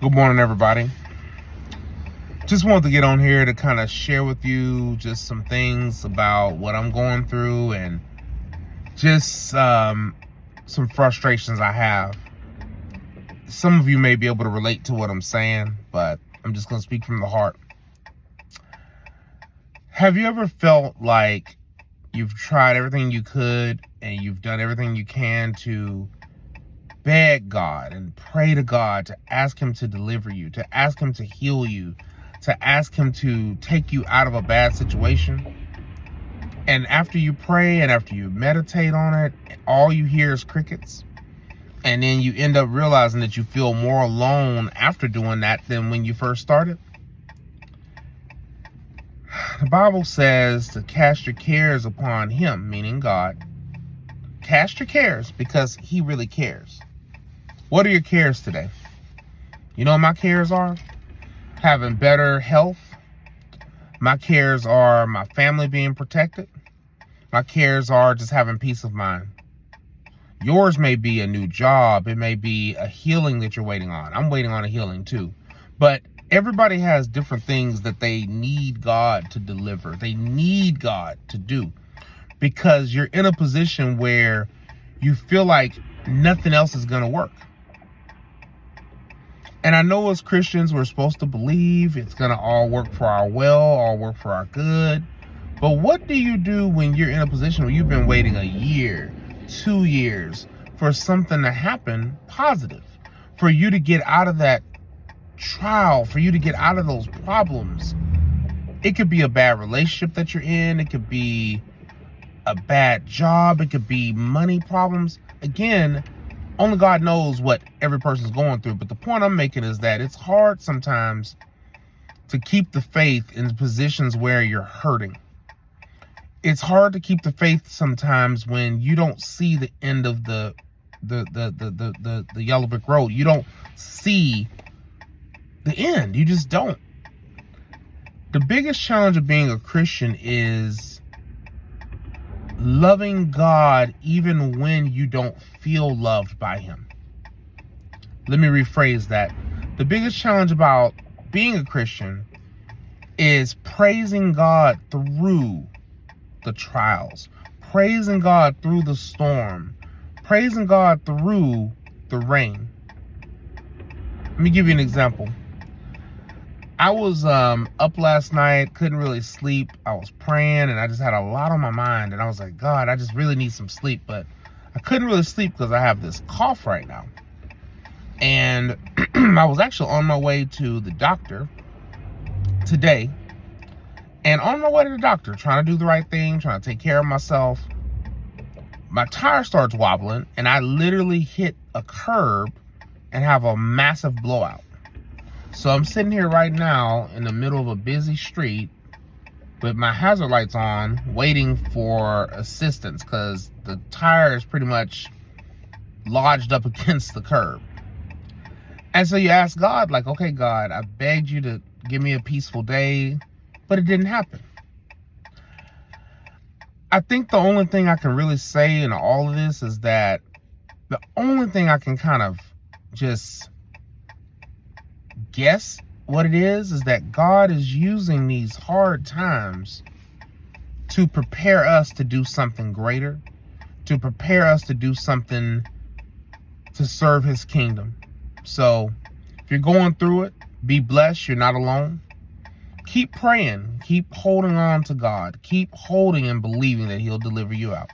Good morning, everybody. Just wanted to get on here to kind of share with you just some things about what I'm going through and just some frustrations I have. Some of you may be able to relate to what I'm saying, but I'm just going to speak from the heart. Have you ever felt like you've tried everything you could and you've done everything you can to beg God and pray to God, to ask him to deliver you, to ask him to heal you, to ask him to take you out of a bad situation? And after you pray and after you meditate on it, all you hear is crickets. And then you end up realizing that you feel more alone after doing that than when you first started. The Bible says to cast your cares upon him, meaning God. Cast your cares because he really cares. What are your cares today? You know what my cares are? Having better health. My cares are my family being protected. My cares are just having peace of mind. Yours may be a new job. It may be a healing that you're waiting on. I'm waiting on a healing too. But everybody has different things that they need God to deliver. They need God to do. Because you're in a position where you feel like nothing else is going to work. And I know as Christians, we're supposed to believe it's going to all work for our well, all work for our good. But what do you do when you're in a position where you've been waiting a year, 2 years for something to happen positive, for you to get out of that trial, for you to get out of those problems? It could be a bad relationship that you're in. It could be a bad job. It could be money problems. Again, only God knows what every person's going through. But the point I'm making is that it's hard sometimes to keep the faith in positions where you're hurting. It's hard to keep the faith sometimes when you don't see the end of the yellow brick road. You don't see the end. You just don't. The biggest challenge of being a Christian is loving God even when you don't feel loved by him. Let me rephrase that. The biggest challenge about being a Christian is praising God through the trials, praising God through the storm, praising God through the rain. Let me give you an example. I was up last night, couldn't really sleep. I was praying and I just had a lot on my mind. And I was like, God, I just really need some sleep. But I couldn't really sleep because I have this cough right now. And I was actually on my way to the doctor today. And on my way to the doctor, trying to do the right thing, trying to take care of myself, my tire starts wobbling and I literally hit a curb and have a massive blowout. So I'm sitting here right now in the middle of a busy street with my hazard lights on, waiting for assistance because the tire is pretty much lodged up against the curb. And so you ask God, like, okay, God, I begged you to give me a peaceful day, but it didn't happen. I think the only thing I can really say in all of this is that the only thing I can kind of just guess what it is that God is using these hard times to prepare us to do something greater, to prepare us to do something to serve his kingdom. So if you're going through it, be blessed. You're not alone. Keep praying. Keep holding on to God. Keep holding and believing that he'll deliver you out.